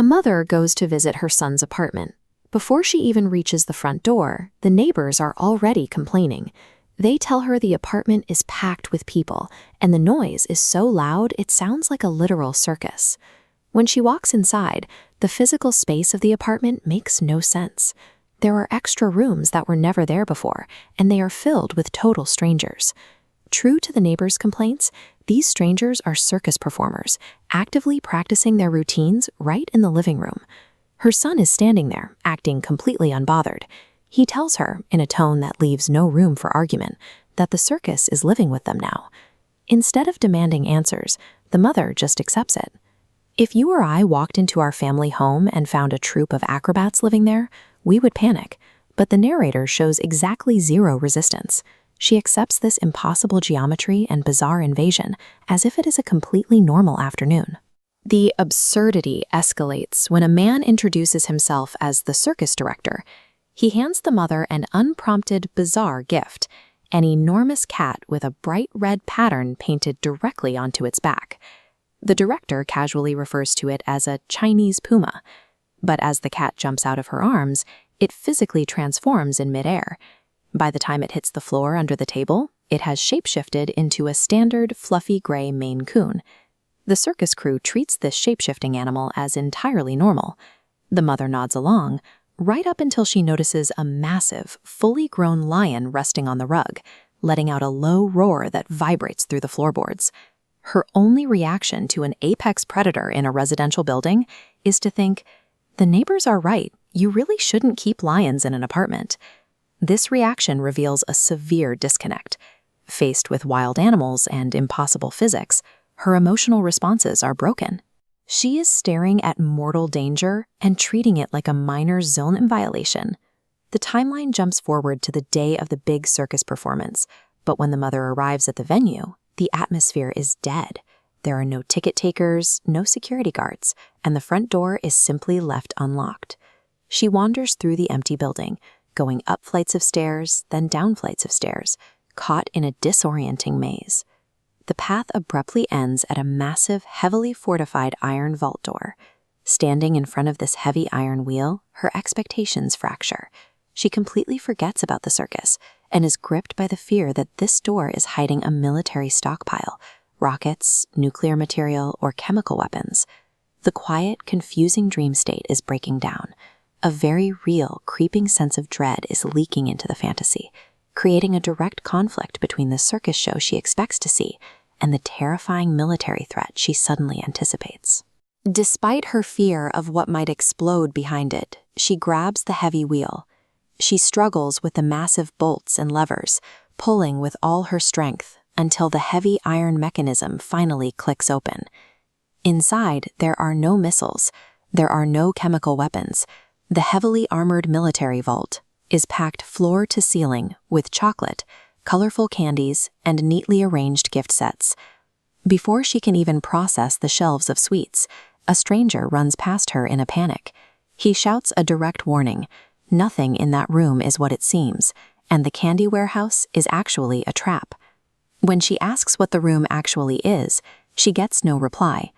A mother goes to visit her son's apartment. Before she even reaches the front door, the neighbors are already complaining. They tell her the apartment is packed with people, and the noise is so loud it sounds like a literal circus. When she walks inside, the physical space of the apartment makes no sense. There are extra rooms that were never there before, and they are filled with total strangers. True to the neighbors' complaints, these strangers are circus performers, actively practicing their routines right in the living room. Her son is standing there, acting completely unbothered. He tells her, in a tone that leaves no room for argument, that the circus is living with them now. Instead of demanding answers, the mother just accepts it. If you or I walked into our family home and found a troupe of acrobats living there, we would panic. But the narrator shows exactly zero resistance. She accepts this impossible geometry and bizarre invasion as if it is a completely normal afternoon. The absurdity escalates when a man introduces himself as the circus director. He hands the mother an unprompted, bizarre gift, an enormous cat with a bright red pattern painted directly onto its back. The director casually refers to it as a Chinese puma, but as the cat jumps out of her arms, it physically transforms in midair. By the time it hits the floor under the table, it has shapeshifted into a standard, fluffy gray Maine Coon. The circus crew treats this shapeshifting animal as entirely normal. The mother nods along, right up until she notices a massive, fully grown lion resting on the rug, letting out a low roar that vibrates through the floorboards. Her only reaction to an apex predator in a residential building is to think, the neighbors are right, you really shouldn't keep lions in an apartment. This reaction reveals a severe disconnect. Faced with wild animals and impossible physics, her emotional responses are broken. She is staring at mortal danger and treating it like a minor zoning violation. The timeline jumps forward to the day of the big circus performance, but when the mother arrives at the venue, the atmosphere is dead. There are no ticket takers, no security guards, and the front door is simply left unlocked. She wanders through the empty building, going up flights of stairs, then down flights of stairs, caught in a disorienting maze. The path abruptly ends at a massive, heavily fortified iron vault door. Standing in front of this heavy iron wheel, her expectations fracture. She completely forgets about the circus and is gripped by the fear that this door is hiding a military stockpile, rockets, nuclear material, or chemical weapons. The quiet, confusing dream state is breaking down. A very real, creeping sense of dread is leaking into the fantasy, creating a direct conflict between the circus show she expects to see and the terrifying military threat she suddenly anticipates. Despite her fear of what might explode behind it, she grabs the heavy wheel. She struggles with the massive bolts and levers, pulling with all her strength until the heavy iron mechanism finally clicks open. Inside, there are no missiles. There are no chemical weapons. The heavily armored military vault is packed floor to ceiling with chocolate, colorful candies, and neatly arranged gift sets. Before she can even process the shelves of sweets, a stranger runs past her in a panic. He shouts a direct warning. Nothing in that room is what it seems, and the candy warehouse is actually a trap. When she asks what the room actually is, she gets no reply.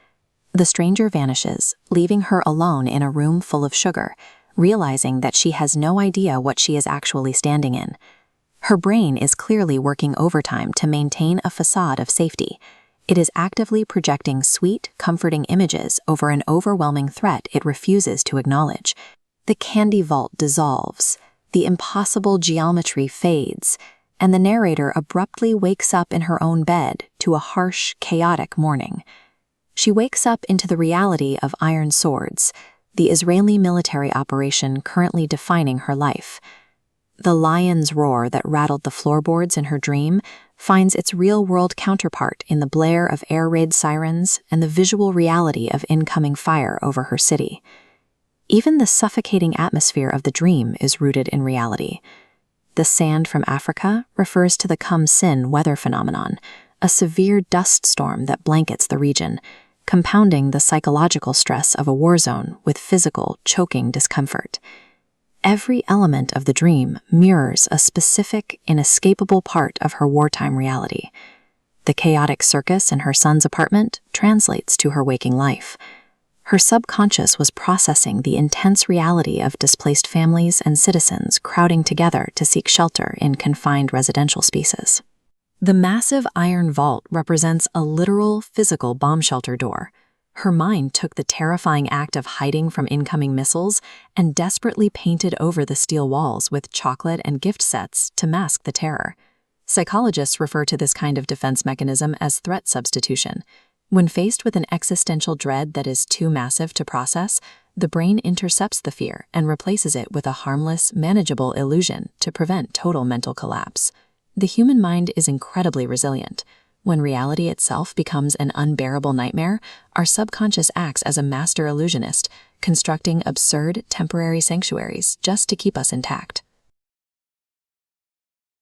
The stranger vanishes, leaving her alone in a room full of sugar, realizing that she has no idea what she is actually standing in. Her brain is clearly working overtime to maintain a facade of safety. It is actively projecting sweet, comforting images over an overwhelming threat it refuses to acknowledge. The candy vault dissolves, the impossible geometry fades, and the narrator abruptly wakes up in her own bed to a harsh, chaotic morning. She wakes up into the reality of iron swords, the Israeli military operation currently defining her life. The lion's roar that rattled the floorboards in her dream finds its real-world counterpart in the blare of air raid sirens and the visual reality of incoming fire over her city. Even the suffocating atmosphere of the dream is rooted in reality. The sand from Africa refers to the Come-Sin weather phenomenon, a severe dust storm that blankets the region, compounding the psychological stress of a war zone with physical, choking discomfort. Every element of the dream mirrors a specific, inescapable part of her wartime reality. The chaotic circus in her son's apartment translates to her waking life. Her subconscious was processing the intense reality of displaced families and citizens crowding together to seek shelter in confined residential spaces. The massive iron vault represents a literal, physical bomb shelter door. Her mind took the terrifying act of hiding from incoming missiles and desperately painted over the steel walls with chocolate and gift sets to mask the terror. Psychologists refer to this kind of defense mechanism as threat substitution. When faced with an existential dread that is too massive to process, the brain intercepts the fear and replaces it with a harmless, manageable illusion to prevent total mental collapse. The human mind is incredibly resilient. When reality itself becomes an unbearable nightmare, our subconscious acts as a master illusionist, constructing absurd, temporary sanctuaries just to keep us intact.